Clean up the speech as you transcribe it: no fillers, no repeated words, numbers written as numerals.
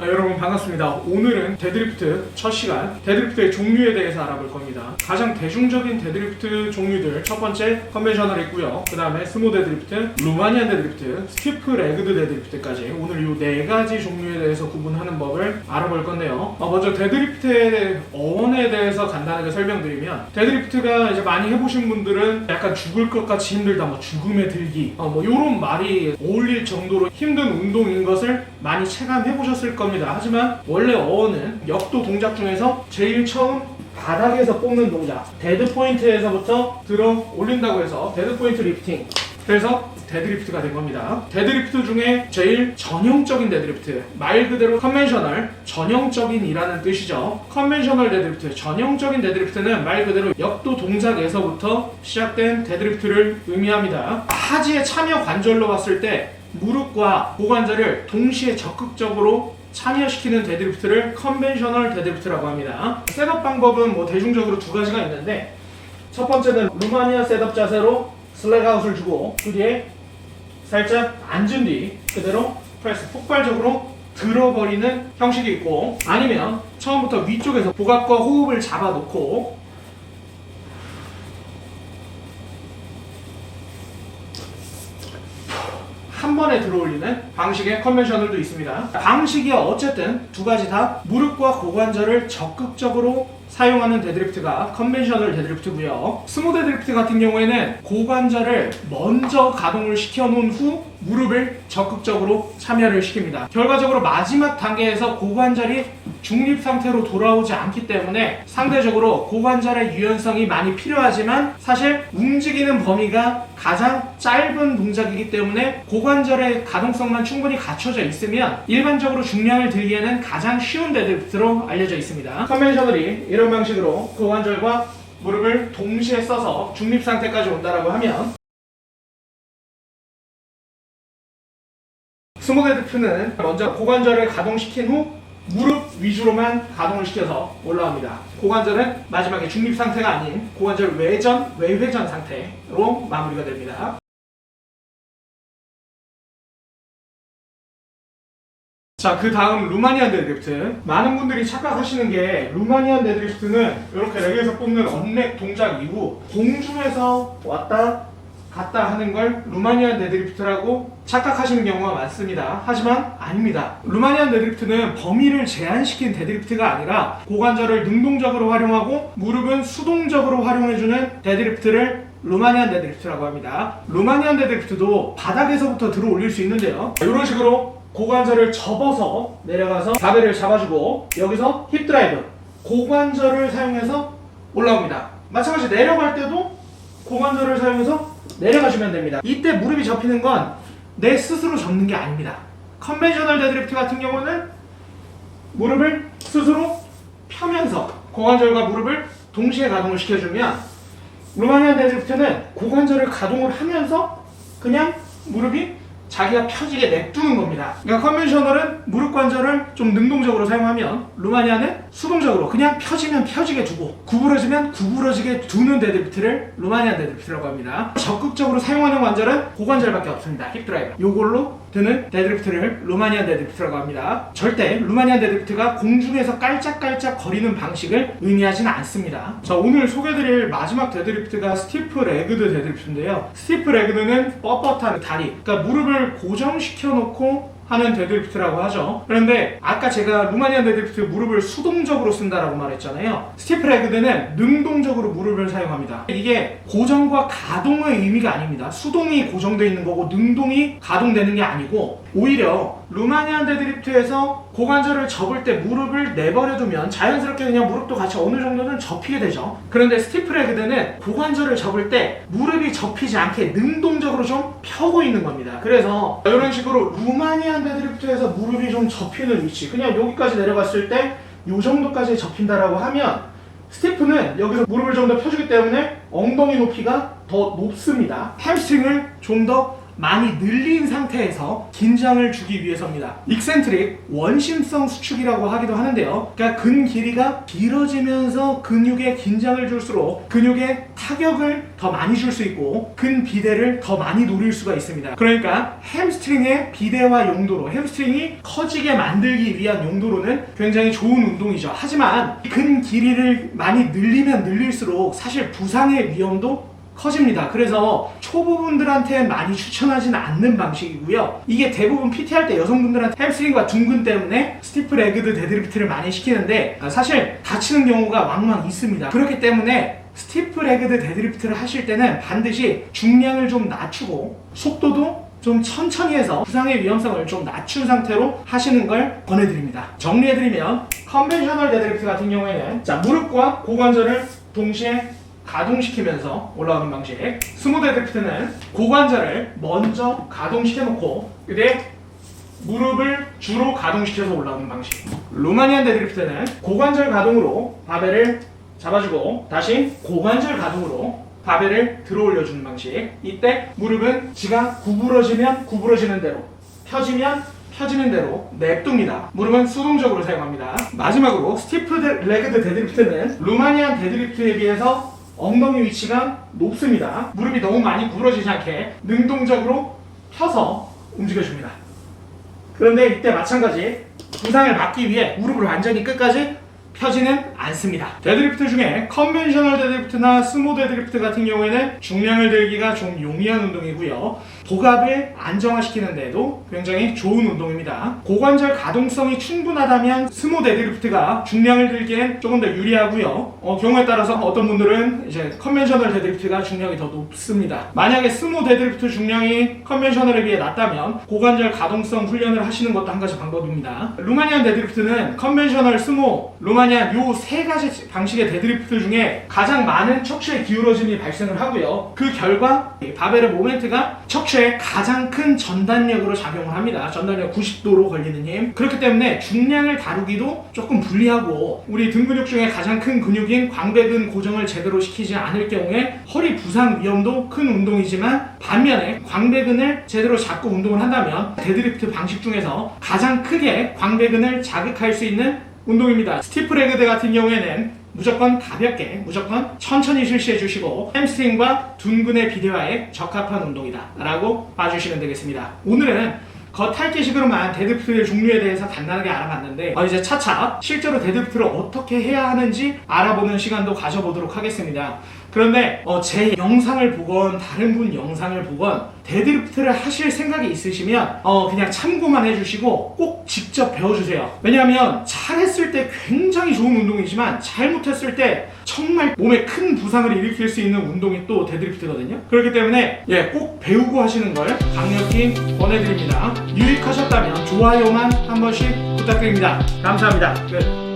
여러분 반갑습니다. 오늘은 데드리프트 첫 시간, 데드리프트의 종류에 대해서 알아볼 겁니다. 가장 대중적인 데드리프트 종류들, 첫 번째 컨벤셔널 있고요. 그 다음에 스모 데드리프트, 루마니안 데드리프트, 스티프 레그드 데드리프트까지 오늘 이 네 가지 종류에 대해서 구분하는 법을 알아볼 건데요. 먼저 데드리프트의 어원에 대해서 간단하게 설명드리면, 데드리프트가 이제 많이 해보신 분들은 약간 죽을 것 같이 힘들다, 죽음에 들기, 이런 말이 어울릴 정도로 힘든 운동인 것을 많이 체감해보셨을 겁니다. 하지만 원래 어원은 역도 동작 중에서 제일 처음 바닥에서 뽑는 동작, 데드 포인트에서부터 들어 올린다고 해서 데드 포인트 리프팅, 그래서 데드리프트가 된 겁니다. 데드리프트 중에 제일 전형적인 데드리프트, 말 그대로 컨벤셔널, 전형적인 이라는 뜻이죠. 컨벤셔널 데드리프트, 전형적인 데드리프트는 말 그대로 역도 동작에서부터 시작된 데드리프트를 의미합니다. 하지의 참여 관절로 봤을 때 무릎과 고관절을 동시에 적극적으로 참여시키는 데드리프트를 컨벤셔널 데드리프트라고 합니다. 셋업 방법은 대중적으로 두 가지가 있는데, 첫 번째는 루마니아 셋업 자세로 슬랙아웃을 주고 그 뒤에 살짝 앉은 뒤 그대로 프레스 폭발적으로 들어버리는 형식이 있고, 아니면 처음부터 위쪽에서 복압과 호흡을 잡아놓고 한 번에 들어올리는 방식의 컨벤셔널도 있습니다. 방식이 어쨌든 두 가지 다 무릎과 고관절을 적극적으로 사용하는 데드리프트가 컨벤셔널 데드리프트고요. 스모 데드리프트 같은 경우에는 고관절을 먼저 가동을 시켜놓은 후 무릎을 적극적으로 참여를 시킵니다. 결과적으로 마지막 단계에서 고관절이 중립 상태로 돌아오지 않기 때문에 상대적으로 고관절의 유연성이 많이 필요하지만, 사실 움직이는 범위가 가장 짧은 동작이기 때문에 고관절의 가동성만 충분히 갖춰져 있으면 일반적으로 중량을 들기에는 가장 쉬운 데드리프트로 알려져 있습니다. 컨벤셔널이 이런 방식으로 고관절과 무릎을 동시에 써서 중립 상태까지 온다라고 하면, 스모 데드리프트는 먼저 고관절을 가동시킨 후 무릎 위주로만 가동을 시켜서 올라옵니다. 고관절은 마지막에 중립 상태가 아닌 고관절 외회전 상태로 마무리가 됩니다. 자, 그 다음 루마니안 데드리프트. 많은 분들이 착각하시는 게, 루마니안 데드리프트는 이렇게 레그에서 뽑는 언렉 동작 이후 공중에서 왔다 갔다 하는 걸 루마니안 데드리프트라고 착각하시는 경우가 많습니다. 하지만 아닙니다. 루마니안 데드리프트는 범위를 제한시킨 데드리프트가 아니라 고관절을 능동적으로 활용하고 무릎은 수동적으로 활용해주는 데드리프트를 루마니안 데드리프트라고 합니다. 루마니안 데드리프트도 바닥에서부터 들어 올릴 수 있는데요, 이런 식으로 고관절을 접어서 내려가서 바벨을 잡아주고 여기서 힙 드라이브, 고관절을 사용해서 올라옵니다. 마찬가지 내려갈 때도 고관절을 사용해서 내려가시면 됩니다. 이때 무릎이 접히는 건 내 스스로 접는 게 아닙니다. 컨벤셔널 데드리프트 같은 경우는 무릎을 스스로 펴면서 고관절과 무릎을 동시에 가동을 시켜주면, 루마니안 데드리프트는 고관절을 가동을 하면서 그냥 무릎이 자기가 펴지게 냅두는 겁니다. 그러니까 컨벤셔널은 무릎 관절을 좀 능동적으로 사용하면, 루마니아는 수동적으로 그냥 펴지면 펴지게 두고 구부러지면 구부러지게 두는 데드리프트를 루마니안 데드리프트라고 합니다. 적극적으로 사용하는 관절은 고관절밖에 없습니다. 힙 드라이브. 요걸로 드는 데드리프트를 루마니안 데드리프트라고 합니다. 절대 루마니안 데드리프트가 공중에서 깔짝깔짝 거리는 방식을 의미하지는 않습니다. 자, 오늘 소개해드릴 마지막 데드리프트가 스티프 레그드 데드리프트인데요, 스티프 레그드는 뻣뻣한 다리, 그러니까 무릎을 고정시켜 놓고 하는 데드리프트라고 하죠. 그런데 아까 제가 루마니안 데드리프트 무릎을 수동적으로 쓴다라고 말했잖아요. 스티프 레그드는 능동적으로 무릎을 사용합니다. 이게 고정과 가동의 의미가 아닙니다. 수동이 고정되어 있는 거고 능동이 가동되는 게 아니고, 오히려 루마니안 데드리프트에서 고관절을 접을 때 무릎을 내버려두면 자연스럽게 그냥 무릎도 같이 어느 정도는 접히게 되죠. 그런데 스티프 레그드는 고관절을 접을 때 무릎이 접히지 않게 능동적으로 좀 펴고 있는 겁니다. 그래서 이런 식으로 루마니안 데드리프트에서 무릎이 좀 접히는 위치, 그냥 여기까지 내려갔을 때 이 정도까지 접힌다라고 하면, 스티프는 여기서 무릎을 좀 더 펴주기 때문에 엉덩이 높이가 더 높습니다. 햄스트링을 좀 더 많이 늘린 상태에서 긴장을 주기 위해서입니다. 익센트릭, 원심성 수축이라고 하기도 하는데요. 그러니까 근 길이가 길어지면서 근육에 긴장을 줄수록 근육에 타격을 더 많이 줄 수 있고 근 비대를 더 많이 노릴 수가 있습니다. 그러니까 햄스트링의 비대화 용도로, 햄스트링이 커지게 만들기 위한 용도로는 굉장히 좋은 운동이죠. 하지만 근 길이를 많이 늘리면 늘릴수록 사실 부상의 위험도 커집니다. 그래서 초보분들한테 많이 추천하지는 않는 방식이고요. 이게 대부분 PT 할 때 여성분들한테 햄스트링과 둔근 때문에 스티프 레그드 데드리프트를 많이 시키는데 사실 다치는 경우가 왕왕 있습니다. 그렇기 때문에 스티프 레그드 데드리프트를 하실 때는 반드시 중량을 좀 낮추고 속도도 좀 천천히 해서 부상의 위험성을 좀 낮춘 상태로 하시는 걸 권해드립니다. 정리해드리면 컨벤셔널 데드리프트 같은 경우에는 자, 무릎과 고관절을 동시에 가동시키면서 올라오는 방식. 스모 데드리프트는 고관절을 먼저 가동시켜놓고 그때 무릎을 주로 가동시켜서 올라오는 방식. 루마니안 데드리프트는 고관절 가동으로 바벨을 잡아주고 다시 고관절 가동으로 바벨을 들어 올려주는 방식. 이때 무릎은 지가 구부러지면 구부러지는 대로, 펴지면 펴지는 대로 냅둡니다. 무릎은 수동적으로 사용합니다. 마지막으로 스티프 레그드 데드리프트는 루마니안 데드리프트에 비해서 엉덩이 위치가 높습니다. 무릎이 너무 많이 구부러지지 않게 능동적으로 펴서 움직여줍니다. 그런데 이때 마찬가지 부상을 막기 위해 무릎을 완전히 끝까지 펴지는 않습니다. 데드리프트 중에 컨벤셔널 데드리프트나 스모 데드리프트 같은 경우에는 중량을 들기가 좀 용이한 운동이고요. 복압을 안정화시키는 데도 굉장히 좋은 운동입니다. 고관절 가동성이 충분하다면 스모 데드리프트가 중량을 들기엔 조금 더 유리하고요. 경우에 따라서 어떤 분들은 이제 컨벤셔널 데드리프트가 중량이 더 높습니다. 만약에 스모 데드리프트 중량이 컨벤셔널에 비해 낮다면 고관절 가동성 훈련을 하시는 것도 한 가지 방법입니다. 루마니안 데드리프트는 컨벤셔널, 스모, 루마니안 요 세 가지 방식의 데드리프트 중에 가장 많은 척추의 기울어짐이 발생을 하고요. 그 결과 바벨의 모멘트가 척추에 가장 큰 전단력으로 작용을 합니다. 전단력 90도로 걸리는 힘. 그렇기 때문에 중량을 다루기도 조금 불리하고 우리 등 근육 중에 가장 큰 근육인 광배근 고정을 제대로 시키지 않을 경우에 허리 부상 위험도 큰 운동이지만 반면에 광배근을 제대로 잡고 운동을 한다면 데드리프트 방식 중에서 가장 크게 광배근을 자극할 수 있는 운동입니다. 스티프 레그드 같은 경우에는 무조건 가볍게, 무조건 천천히 실시해 주시고 햄스트링과 둔근의 비대화에 적합한 운동이다 라고 봐주시면 되겠습니다. 오늘은 겉핥기식으로만 데드리프트의 종류에 대해서 간단하게 알아봤는데 이제 차차 실제로 데드리프트를 어떻게 해야 하는지 알아보는 시간도 가져보도록 하겠습니다. 그런데 제 영상을 보건 다른 분 영상을 보건 데드리프트를 하실 생각이 있으시면 그냥 참고만 해주시고 꼭 직접 배워주세요. 왜냐하면 잘했을 때 굉장히 좋은 운동이지만 잘못했을 때 정말 몸에 큰 부상을 일으킬 수 있는 운동이 또 데드리프트거든요. 그렇기 때문에 꼭 배우고 하시는 걸 강력히 권해드립니다. 유익하셨다면 좋아요만 한 번씩 부탁드립니다. 감사합니다. 끝.